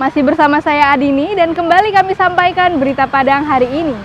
Masih bersama saya Adini dan kembali kami sampaikan berita Padang hari ini.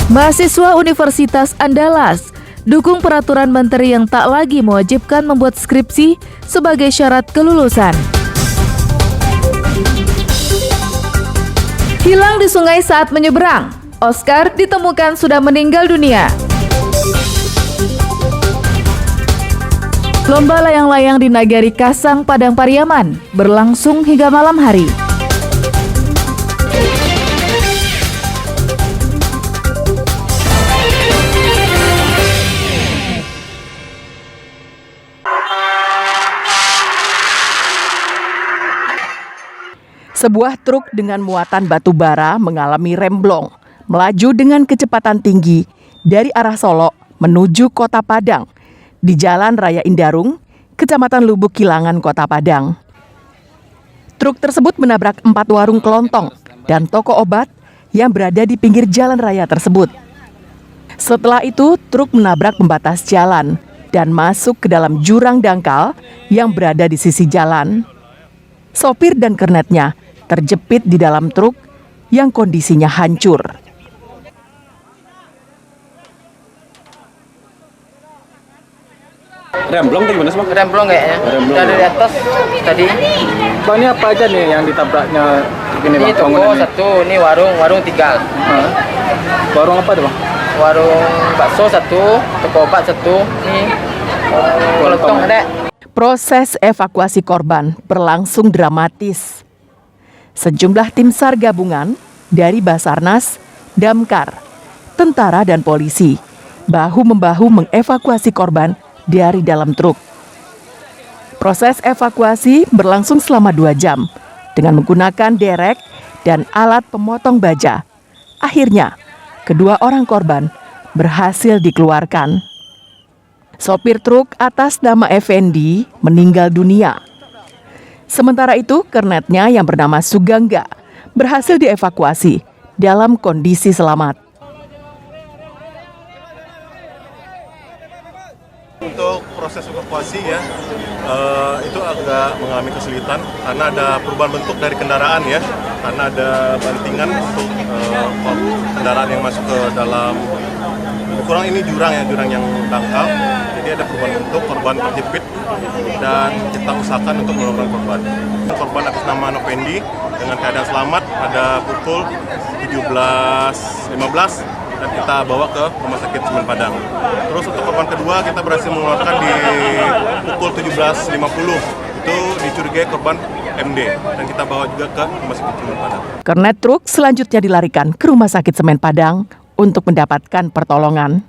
Mahasiswa Universitas Andalas dukung peraturan menteri yang tak lagi mewajibkan membuat skripsi sebagai syarat kelulusan. Hilang di sungai saat menyeberang, Oscar ditemukan sudah meninggal dunia. Lomba layang-layang di Nagari Kasang, Padang Pariaman berlangsung hingga malam hari. Sebuah truk dengan muatan batu bara mengalami remblong, melaju dengan kecepatan tinggi dari arah Solo menuju Kota Padang di Jalan Raya Indarung, Kecamatan Lubuk Kilangan, Kota Padang. Truk tersebut menabrak 4 warung kelontong dan toko obat yang berada di pinggir jalan raya tersebut. Setelah itu, truk menabrak pembatas jalan dan masuk ke dalam jurang dangkal yang berada di sisi jalan. Sopir dan kernetnya terjepit di dalam truk yang kondisinya hancur. Remblong atau gimana sih, Bang? Remblong kayaknya. Dari atas tadi. Bang, ini apa aja nih yang ditabraknya ini, Bang? Ini toko satu, ini warung 3. Warung apa tuh, Bang? Warung bakso 1, toko obat 1, ini kelontong ada. Proses evakuasi korban berlangsung dramatis. Sejumlah tim SAR gabungan dari Basarnas, Damkar, tentara dan polisi bahu-membahu mengevakuasi korban dari dalam truk. Proses evakuasi berlangsung selama 2 jam dengan menggunakan derek dan alat pemotong baja. Akhirnya, kedua orang korban berhasil dikeluarkan. Sopir truk atas nama Effendi meninggal dunia. Sementara itu, kernetnya yang bernama Sugangga berhasil dievakuasi dalam kondisi selamat. Untuk proses evakuasi ya, itu agak mengalami kesulitan karena ada perubahan bentuk dari kendaraan ya, karena ada bantingan untuk kendaraan yang masuk ke dalam. Kurang ini jurang yang dangkal, jadi ada perubahan bentuk, korban terjepit dan kita usahakan untuk menolong korban. Korban atas nama Novendi dengan keadaan selamat pada pukul 17.15 dan kita bawa ke Rumah Sakit Semen Padang. Terus untuk korban kedua kita berhasil mengeluarkan di pukul 17.50, itu dicurigai korban MD dan kita bawa juga ke Rumah Sakit Semen Padang. Kernet truk selanjutnya dilarikan ke Rumah Sakit Semen Padang untuk mendapatkan pertolongan.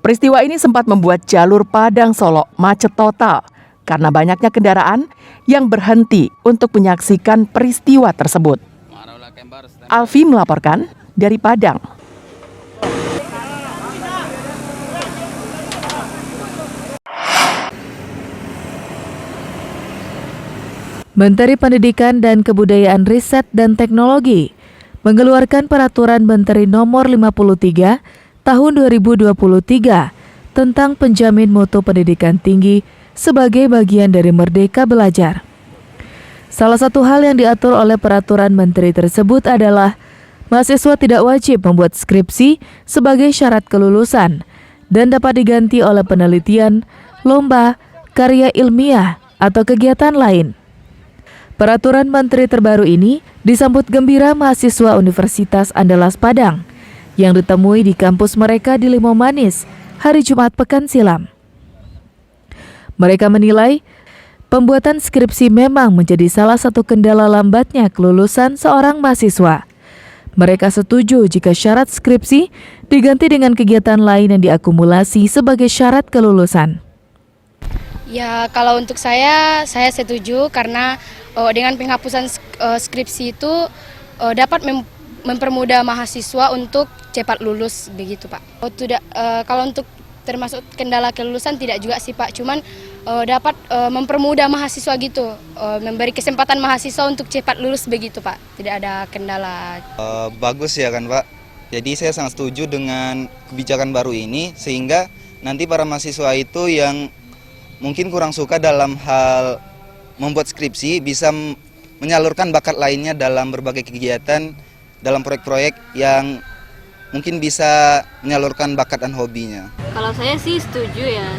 Peristiwa ini sempat membuat jalur Padang-Solo macet total karena banyaknya kendaraan yang berhenti untuk menyaksikan peristiwa tersebut. Alfi melaporkan dari Padang. Menteri Pendidikan dan Kebudayaan Riset dan Teknologi mengeluarkan Peraturan Menteri Nomor 53 Tahun 2023 tentang penjamin mutu pendidikan tinggi sebagai bagian dari Merdeka Belajar. Salah satu hal yang diatur oleh peraturan menteri tersebut adalah mahasiswa tidak wajib membuat skripsi sebagai syarat kelulusan dan dapat diganti oleh penelitian, lomba, karya ilmiah, atau kegiatan lain. Peraturan menteri terbaru ini disambut gembira mahasiswa Universitas Andalas Padang yang ditemui di kampus mereka di Limau Manis hari Jumat pekan silam. Mereka menilai pembuatan skripsi memang menjadi salah satu kendala lambatnya kelulusan seorang mahasiswa. Mereka setuju jika syarat skripsi diganti dengan kegiatan lain yang diakumulasi sebagai syarat kelulusan. Ya, kalau untuk saya setuju karena dengan penghapusan skripsi itu dapat mempermudah mahasiswa untuk cepat lulus begitu, Pak. Kalau untuk termasuk kendala kelulusan tidak juga sih, Pak. Cuman dapat mempermudah mahasiswa gitu, memberi kesempatan mahasiswa untuk cepat lulus begitu, Pak. Tidak ada kendala. Bagus ya kan, Pak. Jadi saya sangat setuju dengan kebijakan baru ini, sehingga nanti para mahasiswa itu yang mungkin kurang suka dalam hal membuat skripsi bisa menyalurkan bakat lainnya dalam berbagai kegiatan, dalam proyek-proyek yang mungkin bisa menyalurkan bakat dan hobinya. Kalau saya sih setuju ya,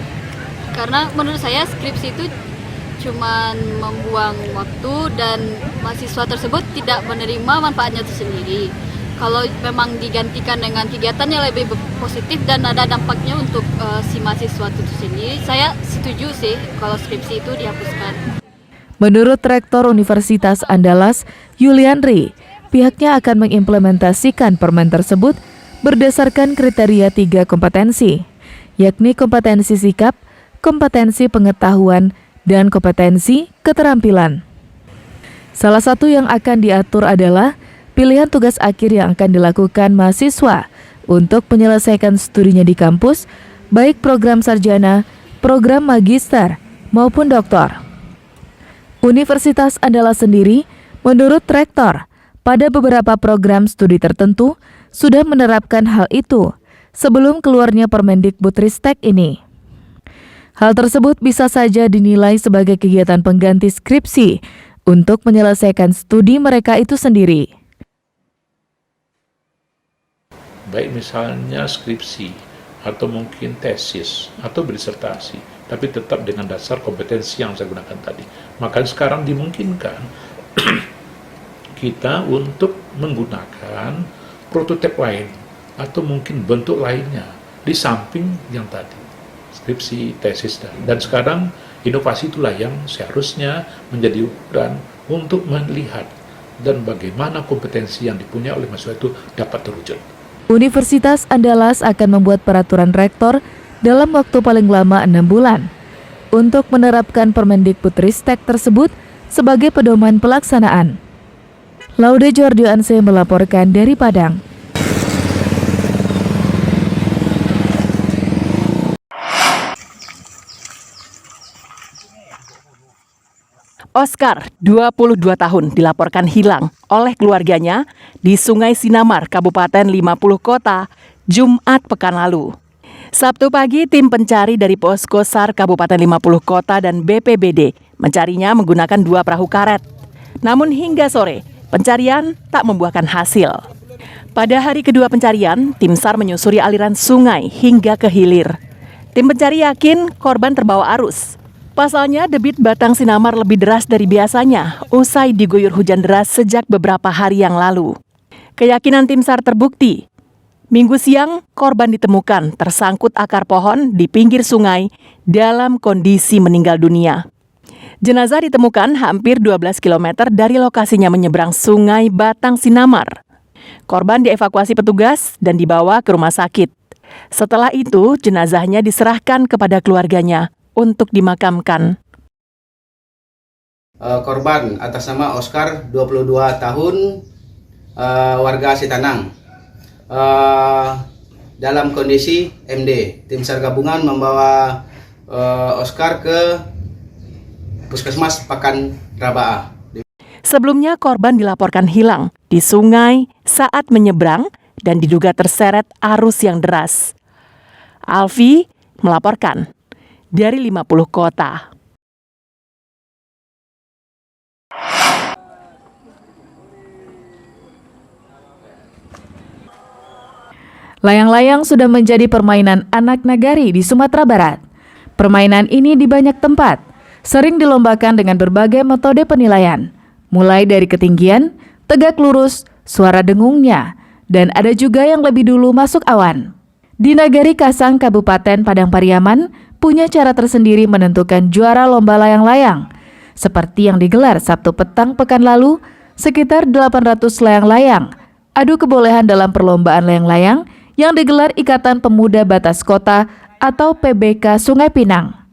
karena menurut saya skripsi itu cuman membuang waktu dan mahasiswa tersebut tidak menerima manfaatnya itu sendiri. Kalau memang digantikan dengan kegiatan yang lebih positif dan ada dampaknya untuk si mahasiswa itu sendiri, saya setuju sih kalau skripsi itu dihapuskan. Menurut Rektor Universitas Andalas, Yuliandri, pihaknya akan mengimplementasikan permen tersebut berdasarkan kriteria 3 kompetensi, yakni kompetensi sikap, kompetensi pengetahuan, dan kompetensi keterampilan. Salah satu yang akan diatur adalah pilihan tugas akhir yang akan dilakukan mahasiswa untuk menyelesaikan studinya di kampus, baik program sarjana, program magister, maupun doktor. Universitas Andalas sendiri, menurut Rektor, pada beberapa program studi tertentu sudah menerapkan hal itu sebelum keluarnya Permendikbudristek ini. Hal tersebut bisa saja dinilai sebagai kegiatan pengganti skripsi untuk menyelesaikan studi mereka itu sendiri. Baik misalnya skripsi, atau mungkin tesis, atau berdisertasi, tapi tetap dengan dasar kompetensi yang saya gunakan tadi. Maka sekarang dimungkinkan kita untuk menggunakan prototipe lain, atau mungkin bentuk lainnya, di samping yang tadi, skripsi, tesis, dan sekarang inovasi itulah yang seharusnya menjadi ukuran untuk melihat dan bagaimana kompetensi yang dipunyai oleh mahasiswa itu dapat terwujud. Universitas Andalas akan membuat peraturan rektor dalam waktu paling lama 6 bulan untuk menerapkan Permendikbudristek tersebut sebagai pedoman pelaksanaan. Laude Jordianse melaporkan dari Padang. Oscar, 22 tahun, dilaporkan hilang oleh keluarganya di Sungai Sinamar, Kabupaten 50 Kota, Jumat pekan lalu. Sabtu pagi, tim pencari dari Posko SAR Kabupaten 50 Kota dan BPBD mencarinya menggunakan 2 perahu karet. Namun hingga sore, pencarian tak membuahkan hasil. Pada hari kedua pencarian, tim SAR menyusuri aliran sungai hingga ke hilir. Tim pencari yakin korban terbawa arus. Pasalnya, debit Batang Sinamar lebih deras dari biasanya usai diguyur hujan deras sejak beberapa hari yang lalu. Keyakinan tim SAR terbukti. Minggu siang, korban ditemukan tersangkut akar pohon di pinggir sungai dalam kondisi meninggal dunia. Jenazah ditemukan hampir 12 km dari lokasinya menyeberang sungai Batang Sinamar. Korban dievakuasi petugas dan dibawa ke rumah sakit. Setelah itu, jenazahnya diserahkan kepada keluarganya untuk dimakamkan. Korban atas nama Oscar, 22 tahun, warga Sitanang. Dalam kondisi MD, tim SAR gabungan membawa Oscar ke Puskesmas Pakan Rabaa. Sebelumnya korban dilaporkan hilang di sungai saat menyeberang dan diduga terseret arus yang deras. Alfi melaporkan dari 50 Kota. Layang-layang sudah menjadi permainan anak nagari di Sumatera Barat. Permainan ini di banyak tempat sering dilombakan dengan berbagai metode penilaian, mulai dari ketinggian, tegak lurus, suara dengungnya, dan ada juga yang lebih dulu masuk awan. Di Nagari Kasang, Kabupaten Padang Pariaman, punya cara tersendiri menentukan juara lomba layang-layang. Seperti yang digelar Sabtu petang pekan lalu, sekitar 800 layang-layang adu kebolehan dalam perlombaan layang-layang yang digelar Ikatan Pemuda Batas Kota atau PBK Sungai Pinang.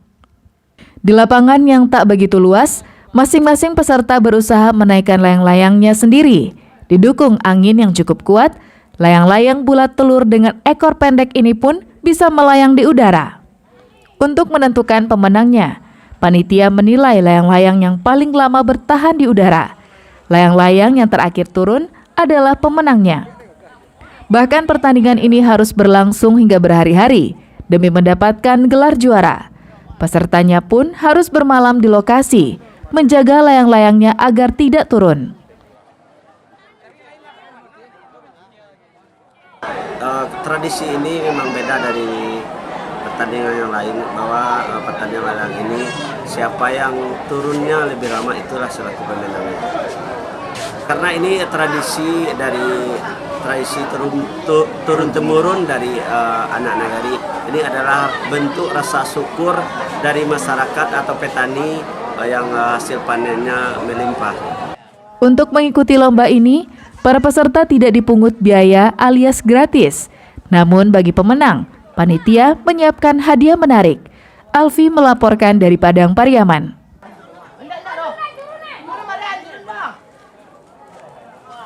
Di lapangan yang tak begitu luas, masing-masing peserta berusaha menaikkan layang-layangnya sendiri. Didukung angin yang cukup kuat, layang-layang bulat telur dengan ekor pendek ini pun bisa melayang di udara. Untuk menentukan pemenangnya, panitia menilai layang-layang yang paling lama bertahan di udara. Layang-layang yang terakhir turun adalah pemenangnya. Bahkan pertandingan ini harus berlangsung hingga berhari-hari demi mendapatkan gelar juara. Pesertanya pun harus bermalam di lokasi, menjaga layang-layangnya agar tidak turun. Tradisi ini memang beda dari pertandingan yang lain, bahwa pertandingan layang ini siapa yang turunnya lebih lama itulah selaku pemenangnya. Karena ini tradisi turun temurun dari anak nagari. Ini adalah bentuk rasa syukur dari masyarakat atau petani yang hasil panennya melimpah. Untuk mengikuti lomba ini, para peserta tidak dipungut biaya alias gratis. Namun bagi pemenang, panitia menyiapkan hadiah menarik. Alfi melaporkan dari Padang Pariaman.